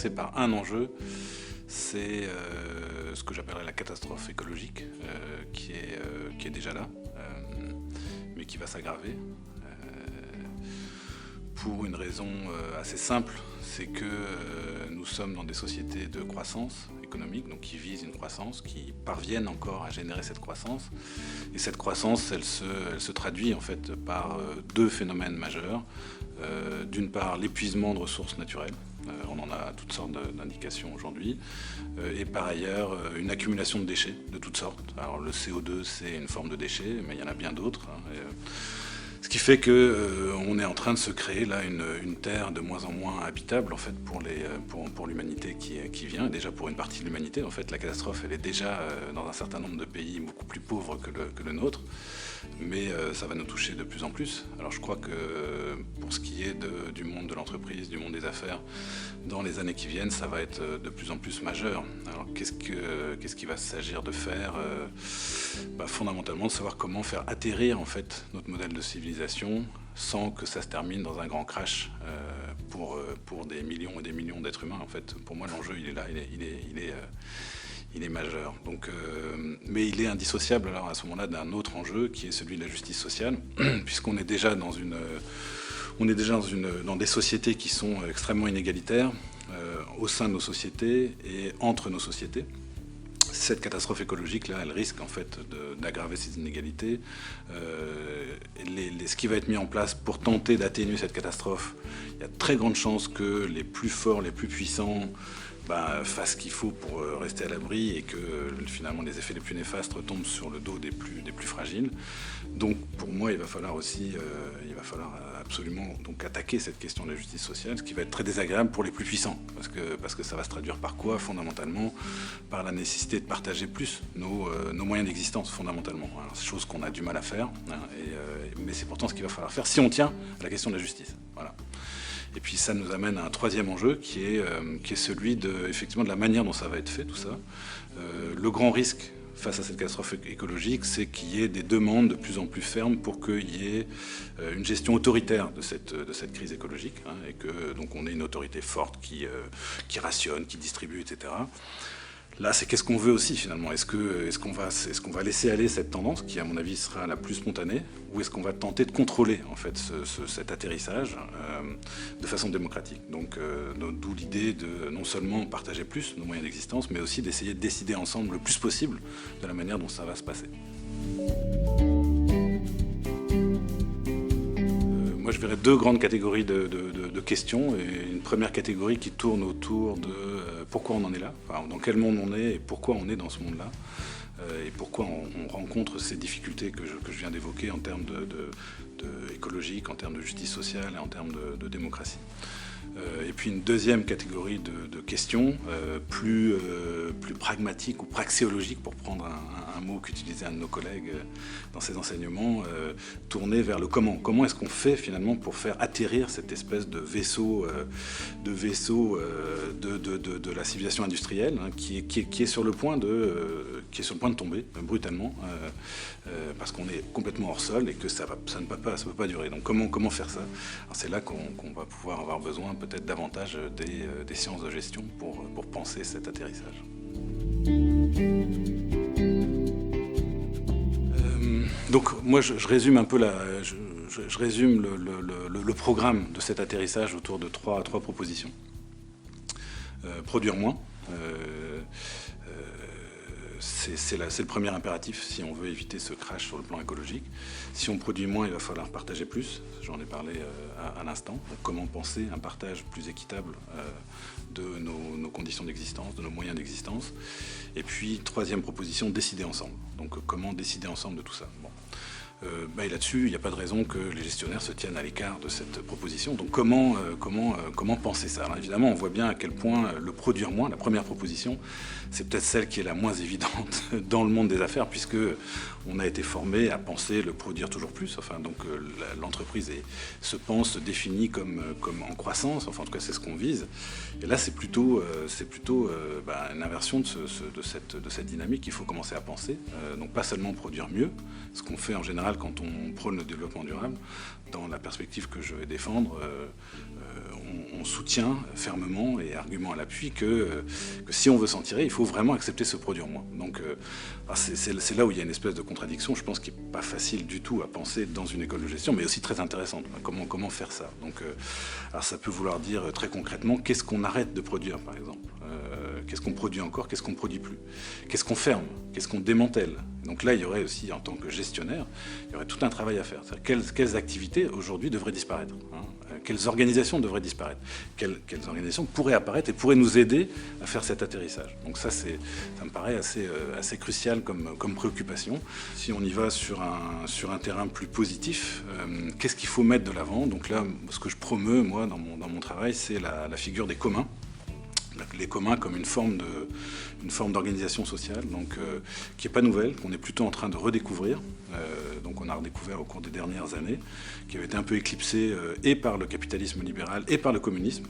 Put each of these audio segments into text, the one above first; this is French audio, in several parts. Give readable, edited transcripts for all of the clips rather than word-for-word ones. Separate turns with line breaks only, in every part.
commencer par un enjeu, c'est ce que j'appellerais la catastrophe écologique, qui est déjà là, mais qui va s'aggraver. Pour une raison assez simple, c'est que nous sommes dans des sociétés de croissance économique, donc qui visent une croissance, qui parviennent encore à générer cette croissance. Et cette croissance, elle se traduit en fait par deux phénomènes majeurs. D'une part, l'épuisement de ressources naturelles. On en a toutes sortes d'indications aujourd'hui. Et par ailleurs, une accumulation de déchets de toutes sortes. Alors le CO2, c'est une forme de déchet, mais il y en a bien d'autres. Ce qui fait qu'on est en train de se créer là une terre de moins en moins habitable en fait pour l'humanité qui vient, et déjà pour une partie de l'humanité. En fait, la catastrophe, elle est déjà dans un certain nombre de pays beaucoup plus pauvres que le nôtre, mais ça va nous toucher de plus en plus. Alors je crois que pour ce qui est du monde de l'entreprise, du monde des affaires, dans les années qui viennent, ça va être de plus en plus majeur. Alors qu'est-ce qu'il va s'agir de faire fondamentalement de savoir comment faire atterrir en fait notre modèle de civilisation sans que ça se termine dans un grand crash pour des millions et des millions d'êtres humains. En fait, pour moi, l'enjeu, il est là, il est majeur. Donc, mais il est indissociable alors à ce moment-là d'un autre enjeu qui est celui de la justice sociale, puisqu'on est déjà dans dans des sociétés qui sont extrêmement inégalitaires au sein de nos sociétés et entre nos sociétés. Cette catastrophe écologique-là, elle risque en fait d'aggraver ces inégalités. Ce qui va être mis en place pour tenter d'atténuer cette catastrophe, il y a de très grandes chances que les plus forts, les plus puissants fassent ce qu'il faut pour rester à l'abri et que finalement les effets les plus néfastes retombent sur le dos des plus fragiles. Donc pour moi, il va falloir absolument donc attaquer cette question de la justice sociale, ce qui va être très désagréable pour les plus puissants, parce que ça va se traduire par quoi, fondamentalement? Par la nécessité de partager plus nos moyens d'existence, fondamentalement. Alors, c'est chose qu'on a du mal à faire, mais c'est pourtant ce qu'il va falloir faire si on tient à la question de la justice. Voilà. Et puis ça nous amène à un troisième enjeu qui est celui effectivement de la manière dont ça va être fait, tout ça. Le grand risque face à cette catastrophe écologique, c'est qu'il y ait des demandes de plus en plus fermes pour qu'il y ait une gestion autoritaire de cette crise écologique, et que donc on ait une autorité forte qui rationne, qui distribue, etc. Là, c'est qu'est-ce qu'on veut aussi finalement. Est-ce qu'on va laisser aller cette tendance qui, à mon avis, sera la plus spontanée, ou est-ce qu'on va tenter de contrôler en fait cet atterrissage de façon démocratique? Donc, d'où l'idée de non seulement partager plus nos moyens d'existence, mais aussi d'essayer de décider ensemble le plus possible de la manière dont ça va se passer. Moi, je verrais deux grandes catégories de questions. Et une première catégorie qui tourne autour de pourquoi on en est là, enfin, dans quel monde on est et pourquoi on est dans ce monde-là, et pourquoi on rencontre ces difficultés que je viens d'évoquer en termes écologiques, en termes de justice sociale et en termes de démocratie. Et puis une deuxième catégorie de questions plus pragmatiques ou praxéologiques, pour prendre un mot qu'utilisait un de nos collègues dans ses enseignements, tournées vers le comment. Comment est-ce qu'on fait finalement pour faire atterrir cette espèce de vaisseau de la civilisation industrielle, qui est sur le point de tomber brutalement, parce qu'on est complètement hors sol et que ça ne peut pas durer. Donc comment faire ça? Alors c'est là qu'on va pouvoir avoir besoin peut-être davantage des sciences de gestion pour penser cet atterrissage. Donc moi je résume un peu je résume le programme de cet atterrissage autour de trois propositions. Produire moins. C'est le premier impératif si on veut éviter ce crash sur le plan écologique. Si on produit moins, il va falloir partager plus. J'en ai parlé à l'instant. Donc, comment penser un partage plus équitable de nos conditions d'existence, de nos moyens d'existence. Et puis, troisième proposition, décider ensemble. Donc, comment décider ensemble de tout ça? Bon. Et là-dessus, il n'y a pas de raison que les gestionnaires se tiennent à l'écart de cette proposition. Donc comment penser ça? Alors évidemment, on voit bien à quel point le produire moins, la première proposition, c'est peut-être celle qui est la moins évidente dans le monde des affaires, puisque on a été formé à penser le produire toujours plus. Enfin, donc l'entreprise se définit comme en croissance. Enfin, en tout cas, c'est ce qu'on vise. Et là, c'est plutôt une inversion de cette dynamique qu'il faut commencer à penser. Donc pas seulement produire mieux, ce qu'on fait en général quand on prône le développement durable. Dans la perspective que je vais défendre, on soutient fermement et argument à l'appui que si on veut s'en tirer, il faut vraiment accepter ce produire moins. Donc c'est là où il y a une espèce de contradiction, je pense, qui n'est pas facile du tout à penser dans une école de gestion, mais aussi très intéressante. Comment faire ça? Donc, alors ça peut vouloir dire très concrètement, qu'est-ce qu'on arrête de produire, par exemple? Qu'est-ce qu'on produit encore? Qu'est-ce qu'on ne produit plus? Qu'est-ce qu'on ferme? Qu'est-ce qu'on démantèle? Donc là, il y aurait aussi, en tant que gestionnaire, il y aurait tout un travail à faire. Quelles activités, aujourd'hui, devraient disparaître, hein? Quelles organisations devraient disparaître? Quelles organisations pourraient apparaître et pourraient nous aider à faire cet atterrissage? Donc ça me paraît assez crucial comme préoccupation. Si on y va sur un terrain plus positif, qu'est-ce qu'il faut mettre de l'avant? Donc là, ce que je promeus, moi, dans mon travail, c'est la figure des communs. Les communs comme une forme d'organisation sociale, donc qui n'est pas nouvelle, qu'on est plutôt en train de redécouvrir. Donc on a redécouvert au cours des dernières années, qui avait été un peu éclipsé et par le capitalisme libéral et par le communisme,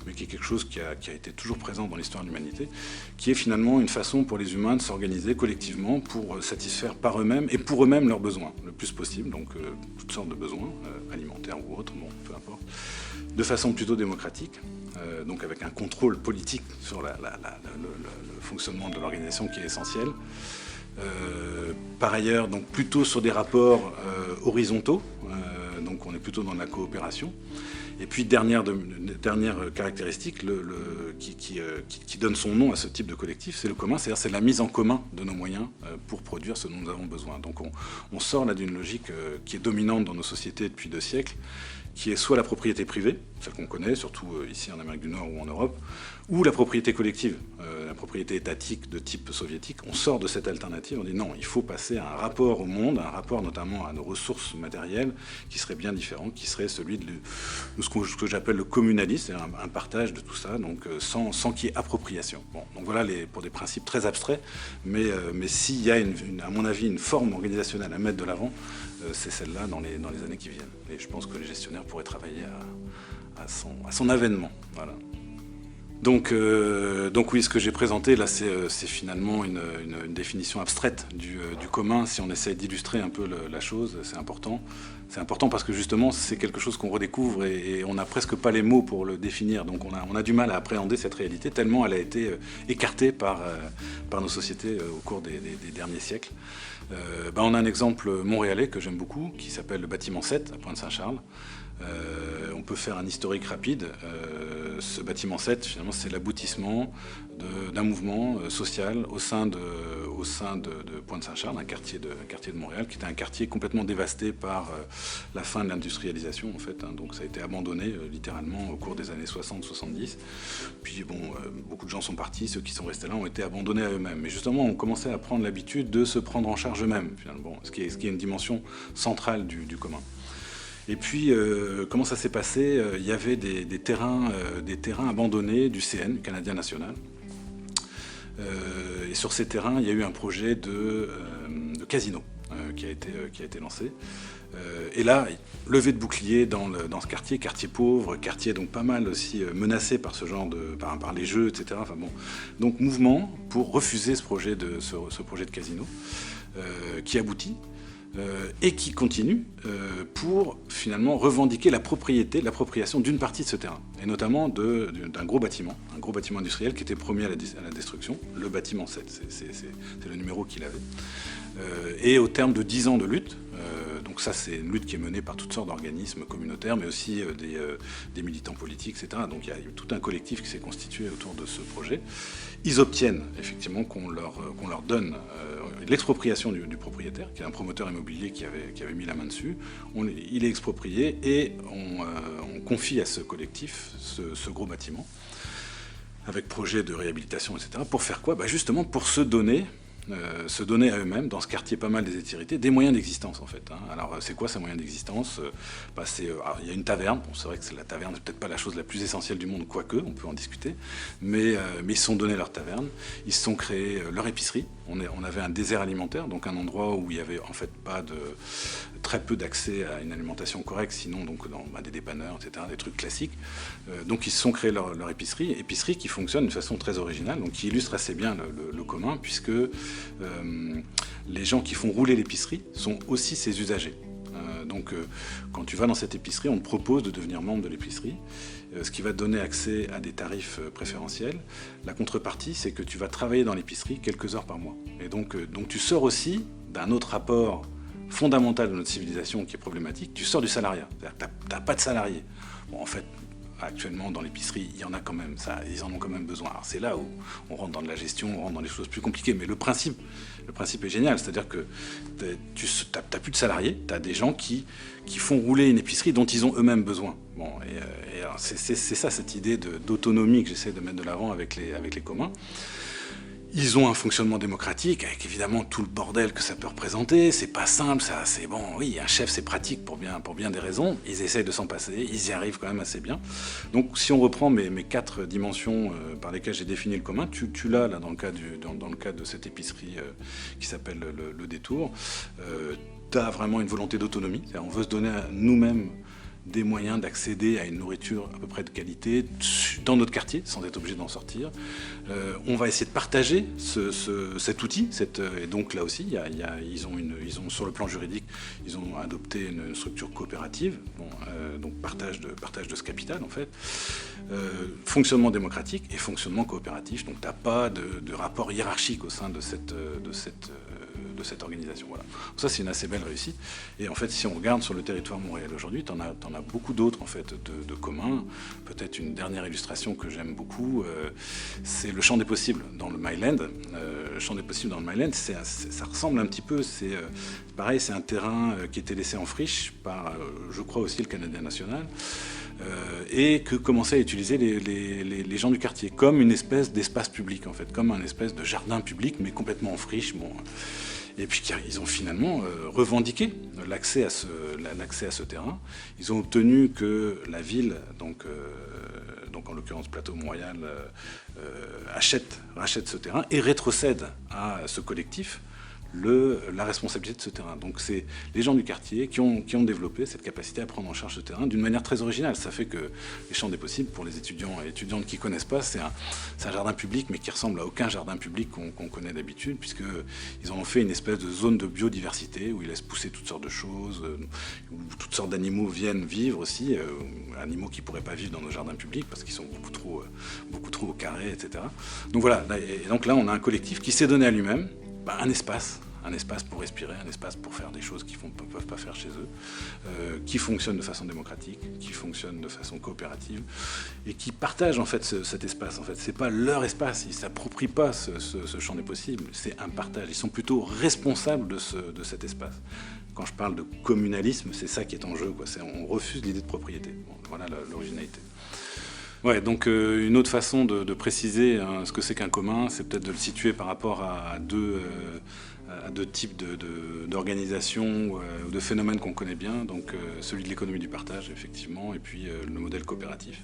mais qui est quelque chose qui a été toujours présent dans l'histoire de l'humanité, qui est finalement une façon pour les humains de s'organiser collectivement pour satisfaire par eux-mêmes et pour eux-mêmes leurs besoins, le plus possible, donc toutes sortes de besoins, alimentaires ou autres, bon, peu importe, de façon plutôt démocratique, donc avec un contrôle politique sur le fonctionnement de l'organisation qui est essentiel. Par ailleurs, donc plutôt sur des rapports horizontaux, donc on est plutôt dans la coopération. Et puis dernière caractéristique qui donne son nom à ce type de collectif, c'est le commun, c'est-à-dire c'est la mise en commun de nos moyens pour produire ce dont nous avons besoin. Donc on sort là d'une logique qui est dominante dans nos sociétés depuis 2 siècles, qui est soit la propriété privée, celle qu'on connaît, surtout ici en Amérique du Nord ou en Europe, ou la propriété collective, la propriété étatique de type soviétique. On sort de cette alternative, on dit non, il faut passer à un rapport au monde, un rapport notamment à nos ressources matérielles, qui serait bien différent, qui serait celui de ce que j'appelle le communalisme, c'est un partage de tout ça, donc sans qu'il y ait appropriation. Bon, donc voilà pour des principes très abstraits, mais s'il y a, à mon avis, une forme organisationnelle à mettre de l'avant, c'est celle-là dans les années qui viennent. Et je pense que les gestionnaires pourraient travailler à son avènement. Voilà. Donc oui, ce que j'ai présenté là, c'est finalement une définition abstraite du commun. Si on essaie d'illustrer un peu la chose, c'est important. C'est important parce que justement, c'est quelque chose qu'on redécouvre et on n'a presque pas les mots pour le définir. Donc on a du mal à appréhender cette réalité tellement elle a été écartée par nos sociétés au cours des derniers siècles. On a un exemple montréalais que j'aime beaucoup, qui s'appelle le bâtiment 7 à Pointe-Saint-Charles. On peut faire un historique rapide. Ce bâtiment 7, finalement, c'est l'aboutissement d'un mouvement social au sein de Pointe-Saint-Charles, un quartier de Montréal, qui était un quartier complètement dévasté par la fin de l'industrialisation, en fait. Hein. Donc ça a été abandonné littéralement au cours des années 60-70. Puis bon, beaucoup de gens sont partis, ceux qui sont restés là ont été abandonnés à eux-mêmes. Mais justement, on commençait à prendre l'habitude de se prendre en charge eux-mêmes, finalement, ce qui est une dimension centrale du commun. Et puis, comment ça s'est passé? Il y avait des terrains abandonnés du CN, du Canadien National. Et sur ces terrains, il y a eu un projet de casino qui a été lancé. Et là, levée de boucliers dans ce quartier pauvre, quartier donc pas mal aussi menacé par ce genre par les jeux, etc. Enfin bon, donc mouvement pour refuser ce projet de casino qui aboutit. Et qui continue pour finalement revendiquer l'appropriation d'une partie de ce terrain, et notamment d'un gros bâtiment industriel qui était promis à la destruction, le bâtiment 7, c'est le numéro qu'il avait. Et au terme de 10 ans de lutte, donc ça c'est une lutte qui est menée par toutes sortes d'organismes communautaires, mais aussi des militants politiques, etc. Donc il y a eu tout un collectif qui s'est constitué autour de ce projet. Ils obtiennent effectivement qu'on leur donne l'expropriation du propriétaire, qui est un promoteur immobilier qui avait mis la main dessus. Il est exproprié et on confie à ce collectif ce gros bâtiment, avec projet de réhabilitation, etc. Pour faire quoi? Justement pour se donner à eux-mêmes, dans ce quartier pas mal déshérité, des moyens d'existence en fait. Hein. Alors c'est quoi ces moyens d'existence? Il y a une taverne, bon, c'est vrai que la taverne n'est peut-être pas la chose la plus essentielle du monde, quoique, on peut en discuter, mais ils se sont donnés leur taverne, ils se sont créés leur épicerie. On avait un désert alimentaire, donc un endroit où il y avait en fait très peu d'accès à une alimentation correcte, sinon donc dans des dépanneurs, etc., des trucs classiques. Donc ils se sont créés leur épicerie qui fonctionne d'une façon très originale, donc qui illustre assez bien le commun, puisque les gens qui font rouler l'épicerie sont aussi ses usagers. Quand tu vas dans cette épicerie, on te propose de devenir membre de l'épicerie, ce qui va te donner accès à des tarifs préférentiels. La contrepartie, c'est que tu vas travailler dans l'épicerie quelques heures par mois. Et donc tu sors aussi d'un autre rapport fondamental de notre civilisation qui est problématique. Tu sors du salariat. C'est-à-dire que tu n'as pas de salarié. Bon, en fait, actuellement, dans l'épicerie, il y en a quand même. Ils en ont quand même besoin. Alors, c'est là où on rentre dans de la gestion, on rentre dans des choses plus compliquées. Mais le principe est génial. C'est-à-dire que tu n'as plus de salariés. Tu as des gens qui font rouler une épicerie dont ils ont eux-mêmes besoin. Bon, et alors, c'est ça, cette idée d'autonomie que j'essaie de mettre de l'avant avec les communs. Ils ont un fonctionnement démocratique avec évidemment tout le bordel que ça peut représenter. C'est pas simple, ça. C'est bon, oui, un chef c'est pratique pour bien des raisons. Ils essayent de s'en passer, ils y arrivent quand même assez bien. Donc si on reprend mes 4 dimensions par lesquelles j'ai défini le commun, tu l'as là dans le cas de cette épicerie qui s'appelle le Détour. Tu as vraiment une volonté d'autonomie. On veut se donner à nous-mêmes des moyens d'accéder à une nourriture à peu près de qualité dans notre quartier, sans être obligé d'en sortir. On va essayer de partager cet outil. Et donc là aussi, ils ont sur le plan juridique, ils ont adopté une structure coopérative, donc partage de ce capital en fait. Fonctionnement démocratique et fonctionnement coopératif. Donc tu n'as pas de rapport hiérarchique au sein de cette organisation. Voilà. Ça, c'est une assez belle réussite. Et en fait, si on regarde sur le territoire Montréal aujourd'hui, t'en as beaucoup d'autres en fait, de communs. Peut-être une dernière illustration que j'aime beaucoup, c'est le champ des possibles dans le Myland. Le champ des possibles dans le Myland, ça ressemble un petit peu, c'est pareil, c'est un terrain qui était laissé en friche par, je crois aussi, le Canadien national. Et que commençaient à utiliser les gens du quartier comme une espèce d'espace public en fait, comme un espèce de jardin public mais complètement en friche. Bon. Et puis ils ont finalement revendiqué l'accès à ce terrain. Ils ont obtenu que la ville, donc en l'occurrence Plateau-Montréal, rachète ce terrain et rétrocède à ce collectif la responsabilité de ce terrain. Donc c'est les gens du quartier qui ont développé cette capacité à prendre en charge ce terrain d'une manière très originale. Ça fait que les champs des possibles, pour les étudiants et étudiantes qui ne connaissent pas, c'est un jardin public, mais qui ressemble à aucun jardin public qu'on connaît d'habitude, puisqu'ils en ont fait une espèce de zone de biodiversité où ils laissent pousser toutes sortes de choses, où toutes sortes d'animaux viennent vivre aussi, animaux qui ne pourraient pas vivre dans nos jardins publics parce qu'ils sont beaucoup trop au carré, etc. Donc voilà, et donc là on a un collectif qui s'est donné à lui-même un espace pour respirer, un espace pour faire des choses qu'ils ne peuvent pas faire chez eux, qui fonctionne de façon démocratique, qui fonctionne de façon coopérative, et qui partagent en fait cet espace. En fait, c'est pas leur espace, ils ne s'approprient pas ce champ des possibles, c'est un partage. Ils sont plutôt responsables de cet espace. Quand je parle de communalisme, c'est ça qui est en jeu, quoi. On refuse l'idée de propriété. Bon, voilà l'originalité. Ouais, donc une autre façon de préciser ce que c'est qu'un commun, c'est peut-être de le situer par rapport à deux types d'organisations ou de phénomènes qu'on connaît bien. Donc celui de l'économie du partage, effectivement, et puis le modèle coopératif.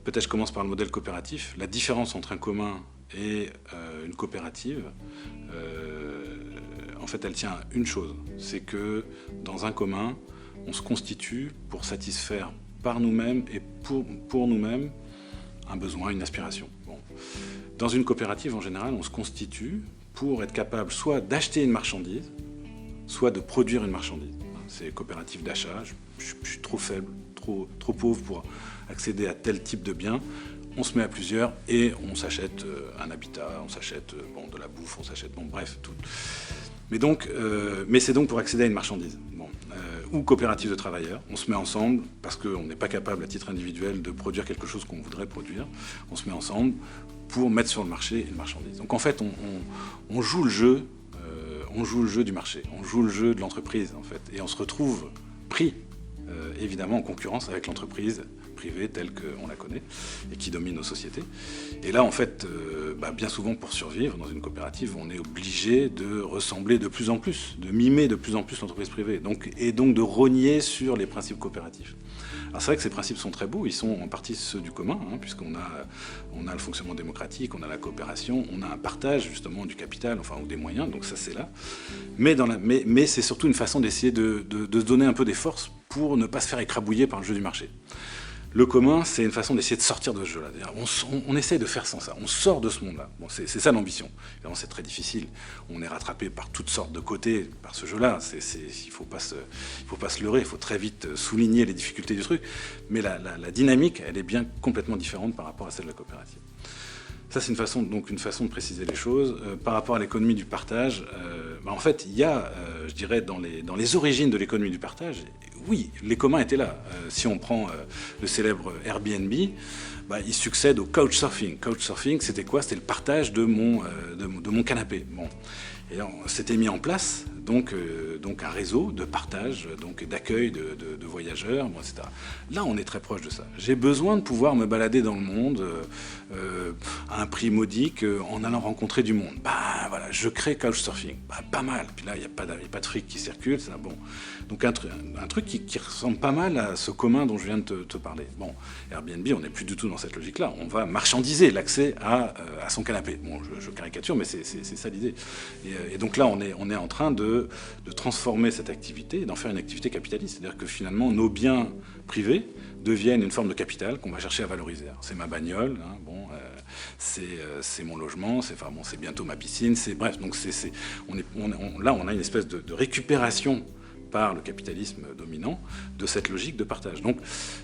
Peut-être je commence par le modèle coopératif. La différence entre un commun et une coopérative, en fait, elle tient à une chose. C'est que dans un commun, on se constitue pour satisfaire par nous-mêmes et pour nous-mêmes un besoin, une aspiration. Bon. Dans une coopérative, en général, on se constitue pour être capable soit d'acheter une marchandise, soit de produire une marchandise. C'est coopérative d'achat, je suis trop faible, trop pauvre pour accéder à tel type de bien. On se met à plusieurs et on s'achète un habitat, on s'achète de la bouffe, on s'achète, bref, tout. Mais c'est donc pour accéder à une marchandise. Ou coopérative de travailleurs, on se met ensemble parce qu'on n'est pas capable à titre individuel de produire quelque chose qu'on voudrait produire. On se met ensemble pour mettre sur le marché une marchandise. Donc en fait, on joue le jeu, du marché, on joue le jeu de l'entreprise en fait, et on se retrouve pris évidemment en concurrence avec l'entreprise privée telle qu'on la connaît et qui domine nos sociétés. Et là, en fait, bien souvent pour survivre dans une coopérative, on est obligé de ressembler de plus en plus, de mimer de plus en plus l'entreprise privée, et donc de rogner sur les principes coopératifs. Alors c'est vrai que ces principes sont très beaux, ils sont en partie ceux du commun, puisqu'on a le fonctionnement démocratique, on a la coopération, on a un partage justement du capital, ou des moyens, donc ça c'est là. Mais c'est surtout une façon d'essayer de se donner un peu des forces pour ne pas se faire écrabouiller par le jeu du marché. Le commun, c'est une façon d'essayer de sortir de ce jeu-là. On essaye de faire sans ça, on sort de ce monde-là. Bon, c'est ça l'ambition. Évidemment, c'est très difficile. On est rattrapé par toutes sortes de côtés par ce jeu-là. Il ne faut pas se leurrer, il faut très vite souligner les difficultés du truc. Mais la dynamique, elle est bien complètement différente par rapport à celle de la coopérative. Ça, c'est une façon de préciser les choses. Par rapport à l'économie du partage, en fait, il y a, je dirais, dans les origines de l'économie du partage, oui, les communs étaient là. Si on prend le célèbre Airbnb, il succède au couchsurfing. Couchsurfing, c'était quoi? C'était le partage de mon canapé. Bon. Et c'était mis en place donc un réseau de partage, d'accueil de voyageurs, etc. Là, on est très proche de ça. J'ai besoin de pouvoir me balader dans le monde à un prix modique en allant rencontrer du monde. Voilà, je crée Couchsurfing. Pas mal. Puis là, il n'y a pas de fric qui circule. Ça, bon. Donc un truc qui ressemble pas mal à ce commun dont je viens de te parler. Bon, Airbnb, on n'est plus du tout dans cette logique-là. On va marchandiser l'accès à son canapé. Bon, je caricature, mais c'est ça l'idée. Et donc là, on est en train de transformer cette activité et d'en faire une activité capitaliste. C'est-à-dire que finalement, nos biens privés deviennent une forme de capital qu'on va chercher à valoriser. C'est ma bagnole, c'est mon logement, c'est bientôt ma piscine. Bref, donc là, on a une espèce de récupération par le capitalisme dominant de cette logique de partage. Donc,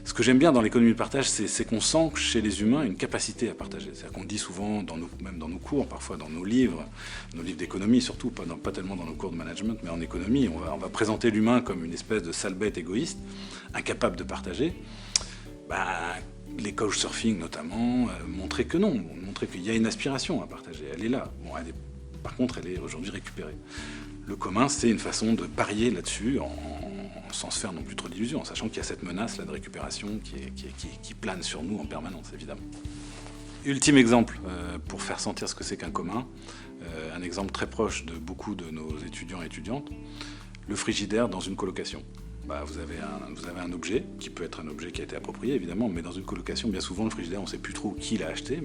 ce que j'aime bien dans l'économie du partage, c'est qu'on sent chez les humains une capacité à partager. C'est-à-dire qu'on dit souvent, même dans nos cours, parfois dans nos livres d'économie surtout, pas tellement dans nos cours de management, mais en économie, on va présenter l'humain comme une espèce de sale bête égoïste, incapable de partager. Les couchsurfing notamment montraient que non, montraient qu'il y a une aspiration à partager, elle est là. Par contre, elle est aujourd'hui récupérée. Le commun, c'est une façon de parier là-dessus, sans se faire non plus trop d'illusions, en sachant qu'il y a cette menace là, de récupération qui plane sur nous en permanence, évidemment. Ultime exemple, pour faire sentir ce que c'est qu'un commun, un exemple très proche de beaucoup de nos étudiants et étudiantes, le frigidaire dans une colocation. Vous avez un objet, qui peut être un objet qui a été approprié, évidemment, mais dans une colocation, bien souvent, le frigidaire, on ne sait plus trop qui l'a acheté,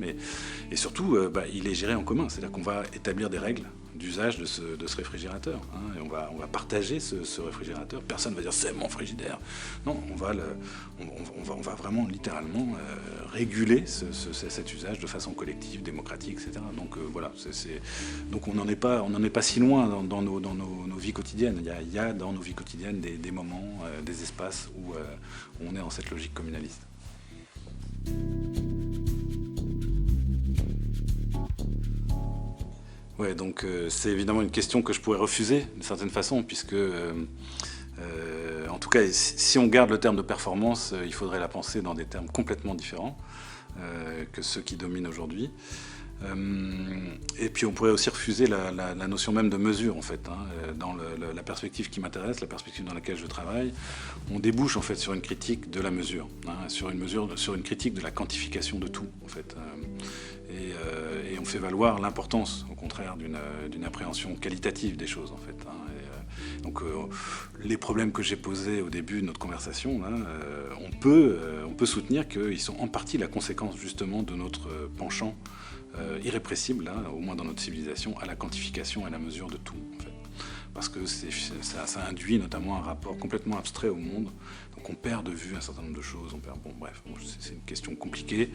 et surtout, il est géré en commun. C'est-à-dire qu'on va établir des règles d'usage de ce réfrigérateur. Et on va partager ce réfrigérateur. Personne ne va dire « c'est mon frigidaire ». Non, on va vraiment, littéralement, réguler cet usage de façon collective, démocratique, etc. Donc voilà, donc on n'en est pas si loin dans nos vies quotidiennes. Il y a dans nos vies quotidiennes des moments, des espaces où on est dans cette logique communaliste. Ouais, donc c'est évidemment une question que je pourrais refuser d'une certaine façon, puisque, en tout cas, si on garde le terme de performance, il faudrait la penser dans des termes complètement différents que ceux qui dominent aujourd'hui. Et puis on pourrait aussi refuser la notion même de mesure, en fait. Dans la perspective qui m'intéresse, la perspective dans laquelle je travaille, on débouche en fait sur une critique de la mesure, sur une critique de la quantification de tout, en fait. Et on fait valoir l'importance, au contraire, d'une appréhension qualitative des choses, en fait. Donc les problèmes que j'ai posés au début de notre conversation, on peut soutenir qu'ils sont en partie la conséquence justement de notre penchant irrépressible, au moins dans notre civilisation, à la quantification et à la mesure de tout, en fait. Parce que ça induit notamment un rapport complètement abstrait au monde. Donc on perd de vue un certain nombre de choses. C'est une question compliquée,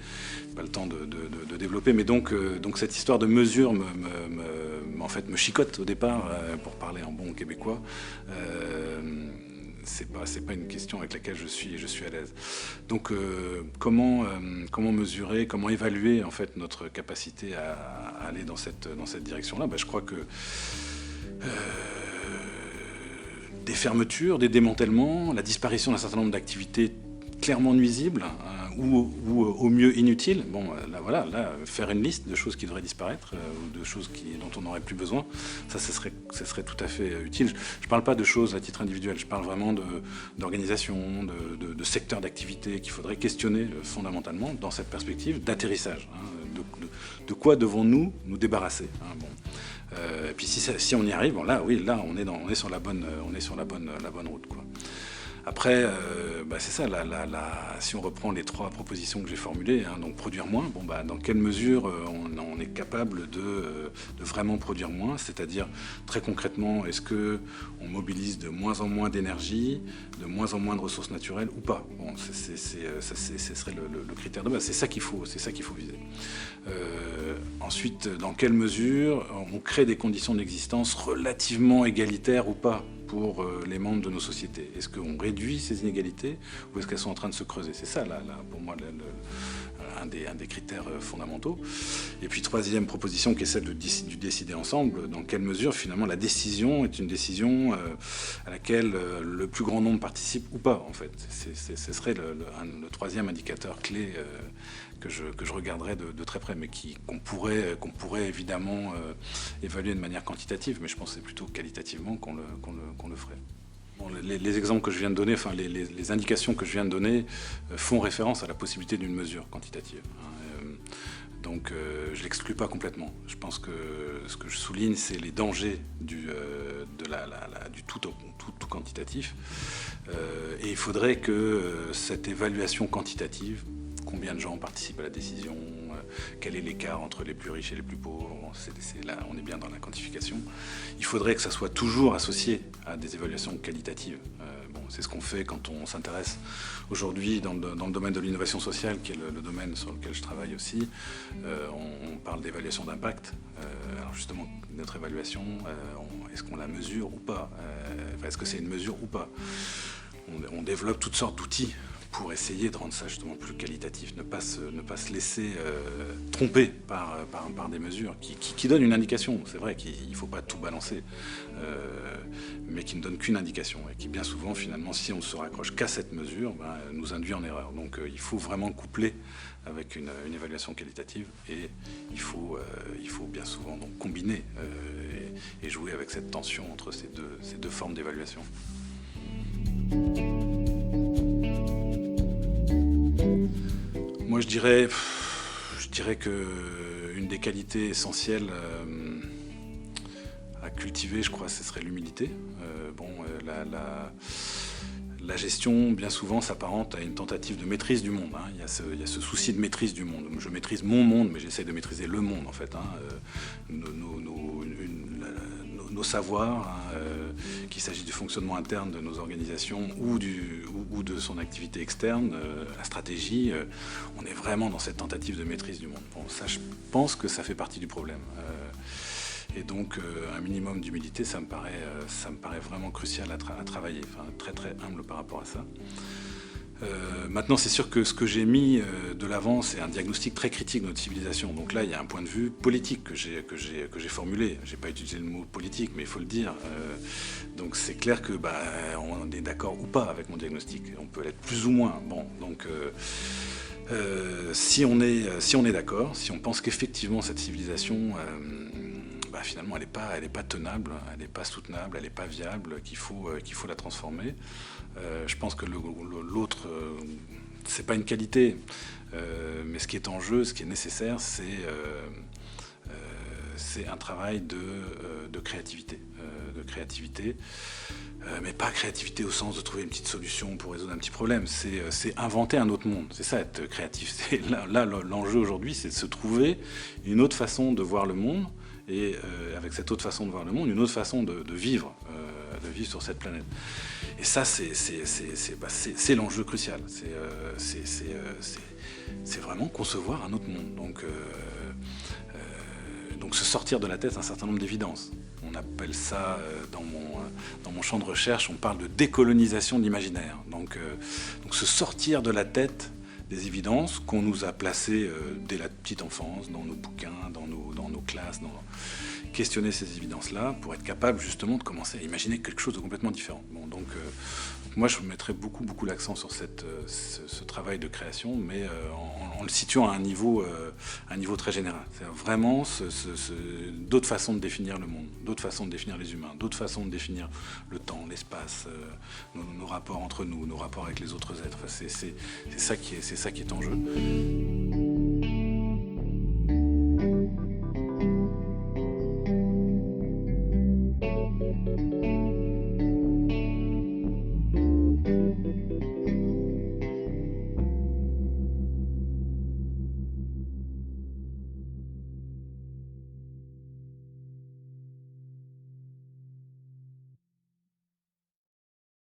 pas le temps de développer. Mais donc cette histoire de mesure en fait, me chicote au départ, pour parler en bon québécois. C'est pas une question avec laquelle je suis à l'aise. Donc comment mesurer, comment évaluer en fait notre capacité à aller dans cette direction-là? Je crois que des fermetures, des démantèlements, la disparition d'un certain nombre d'activités clairement nuisibles ou au mieux inutiles. Là, faire une liste de choses qui devraient disparaître ou de choses dont on n'aurait plus besoin, ça serait tout à fait utile. Je ne parle pas de choses à titre individuel, je parle vraiment d'organisation, de secteurs d'activité qu'il faudrait questionner fondamentalement dans cette perspective d'atterrissage. De quoi devons-nous nous débarrasser? Et puis si on y arrive, là on est sur la bonne route, quoi. Après, c'est ça, si on reprend les 3 propositions que j'ai formulées, hein, donc produire moins, dans quelle mesure on est capable de vraiment produire moins, c'est-à-dire très concrètement, est-ce qu'on mobilise de moins en moins d'énergie, de moins en moins de ressources naturelles ou pas? Bon, ce serait le critère de base, c'est ça qu'il faut viser. Ensuite, dans quelle mesure on crée des conditions d'existence relativement égalitaires ou pas pour les membres de nos sociétés? Est-ce qu'on réduit ces inégalités ou est-ce qu'elles sont en train de se creuser? C'est ça, pour moi, un des critères fondamentaux. Et puis, 3e proposition, qui est celle du décider ensemble. Dans quelle mesure, finalement, la décision est une décision à laquelle le plus grand nombre participe ou pas, en fait. Ce serait le 3e indicateur clé que je regarderais de très près, mais qu'on pourrait évidemment évaluer de manière quantitative, mais je pense que c'est plutôt qualitativement qu'on le ferait. Bon, les exemples que je viens de donner, enfin les indications que je viens de donner font référence à la possibilité d'une mesure quantitative. Donc je ne l'exclus pas complètement. Je pense que ce que je souligne, c'est les dangers du tout quantitatif. Et il faudrait que cette évaluation quantitative, combien de gens participent à la décision, quel est l'écart entre les plus riches et les plus pauvres, là, on est bien dans la quantification. Il faudrait que ça soit toujours associé à des évaluations qualitatives. C'est ce qu'on fait quand on s'intéresse aujourd'hui dans le domaine de l'innovation sociale, qui est le domaine sur lequel je travaille aussi. On parle d'évaluation d'impact. Alors justement, notre évaluation, est-ce qu'on la mesure ou pas? Est-ce que c'est une mesure ou pas? On développe toutes sortes d'outils pour essayer de rendre ça justement plus qualitatif, ne pas se laisser tromper par des mesures qui donnent une indication. C'est vrai qu'il ne faut pas tout balancer, mais qui ne donnent qu'une indication et qui bien souvent, finalement, si on ne se raccroche qu'à cette mesure, nous induit en erreur. Donc il faut vraiment coupler avec une évaluation qualitative et il faut bien souvent donc combiner et jouer avec cette tension entre ces deux formes d'évaluation. Moi, je dirais que une des qualités essentielles à cultiver, je crois, ce serait l'humilité. La gestion, bien souvent, s'apparente à une tentative de maîtrise du monde. Il y a ce souci de maîtrise du monde. Je maîtrise mon monde, mais j'essaie de maîtriser le monde, en fait. Nos savoirs, qu'il s'agisse du fonctionnement interne de nos organisations ou de son activité externe, la stratégie, on est vraiment dans cette tentative de maîtrise du monde. Bon, ça, je pense que ça fait partie du problème. Et donc, un minimum d'humilité, ça me paraît vraiment crucial à travailler. Enfin, très très humble par rapport à ça. Maintenant, c'est sûr que ce que j'ai mis de l'avant, c'est un diagnostic très critique de notre civilisation. Donc là, il y a un point de vue politique que j'ai formulé. J'ai pas utilisé le mot politique, mais il faut le dire. Donc c'est clair que on est d'accord ou pas avec mon diagnostic. On peut l'être plus ou moins. Bon, donc si on est d'accord, si on pense qu'effectivement cette civilisation finalement, elle n'est pas tenable, elle n'est pas soutenable, elle n'est pas viable, qu'il faut la transformer. Je pense que l'autre, c'est pas une qualité, mais ce qui est en jeu, ce qui est nécessaire, c'est un travail de créativité. Mais pas créativité au sens de trouver une petite solution pour résoudre un petit problème. C'est inventer un autre monde. C'est ça, être créatif. Là, l'enjeu aujourd'hui, c'est de se trouver une autre façon de voir le monde. Et avec cette autre façon de voir le monde, une autre façon de vivre sur cette planète. Et ça, c'est l'enjeu crucial. C'est vraiment concevoir un autre monde. Donc se sortir de la tête un certain nombre d'évidences. On appelle ça, dans mon champ de recherche, on parle de décolonisation de l'imaginaire. Donc se sortir de la tête des évidences qu'on nous a placées dès la petite enfance, dans nos bouquins, dans nos classes, questionner ces évidences-là pour être capable justement de commencer à imaginer quelque chose de complètement différent. Bon, donc moi je mettrais beaucoup l'accent sur ce travail de création, mais en le situant à un niveau très général. C'est-à-dire vraiment d'autres façons de définir le monde, d'autres façons de définir les humains, d'autres façons de définir le temps, l'espace, nos rapports entre nous, nos rapports avec les autres êtres. C'est ça qui est en jeu.